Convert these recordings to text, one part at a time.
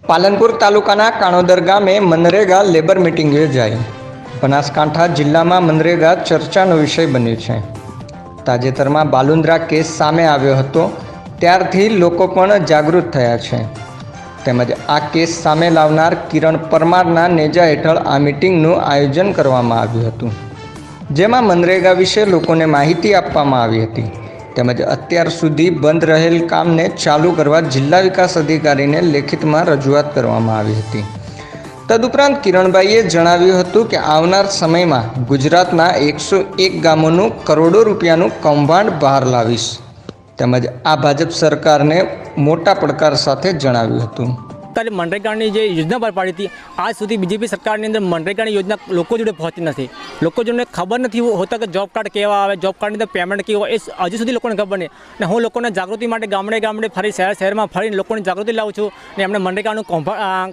પાલનપુર તાલુકાના કાણોદર ગામે MNREGA labour meeting યોજાઈ। બનાસકાંઠા જિલ્લામાં મનરેગા ચર્ચાનો વિષય બન્યો છે। તાજેતરમાં બાલુંદ્રા કેસ સામે આવ્યો હતો, ત્યારથી લોકો પણ જાગૃત થયા છે। તેમજ આ કેસ સામે લાવનાર કિરણ પરમારના નેજા હેઠળ આ મીટિંગનું આયોજન કરવામાં આવ્યું હતું, જેમાં મનરેગા વિશે લોકોને માહિતી આપવામાં આવી હતી। તેમજ અત્યાર સુધી બંધ રહેલ કામને ચાલુ કરવા જિલ્લા વિકાસ અધિકારીને લેખિતમાં રજૂઆત કરવામાં આવી હતી। તદુપરાંત કિરણભાઈએ જણાવ્યું હતું કે આવનાર સમયમાં ગુજરાતના 101 ગામોનું કરોડો રૂપિયાનું કૌભાંડ બહાર લાવીશ। તેમજ આ ભાજપ સરકારને મોટા પડકાર સાથે જણાવ્યું હતું। મનરેગાની જે યોજના બહાર પાડી હતી, આજ સુધી બીજેપી સરકારની અંદર મનરેગાની યોજના લોકો જોડે પહોંચી નથી। લોકો જોડે ખબર નથી હોતા કે જોબ કાર્ડ કેવા આવે, જોબ કાર્ડની અંદર પેમેન્ટ કેવું હોય, એ હજી સુધી લોકોને ખબર નહીં। અને હું લોકોને જાગૃતિ માટે ગામડે ગામડે ફરી શહેરમાં ફરીને લોકોની જાગૃતિ લાવું છું અને એમને મનરેગાનું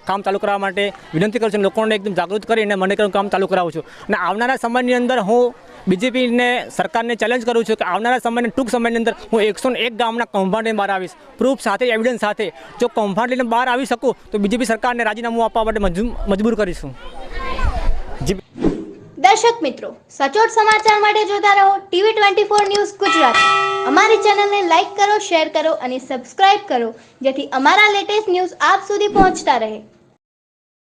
કામ ચાલુ કરવા માટે વિનંતી કરું છું। લોકોને એકદમ જાગૃત કરીને મનરેગાનું કામ ચાલુ કરાવું છું અને આવનારા સમયની અંદર હું બીજેપીને સરકારને ચેલેન્જ કરું છું કે આવનારા સમયને ટૂંક સમયની અંદર હું 101 ગામના કૌભાંડ લઈને બહાર આવીશ, પ્રૂફ સાથે, એવિડન્સ સાથે। જો કૌભાંડ લઈને બહાર આવી શકું તો બીજેપી સરકારને રાજીનામું આપવા માટે મજબૂર કરીશું। દર્શક મિત્રો, સચોટ સમાચાર માટે જોતા રહો TV24 ન્યૂઝ ગુજરાત। અમારી ચેનલને લાઈક કરો, શેર કરો અને સબસ્ક્રાઇબ કરો, જેથી અમારા લેટેસ્ટ ન્યૂઝ આપ સુધી પહોંચતા રહે।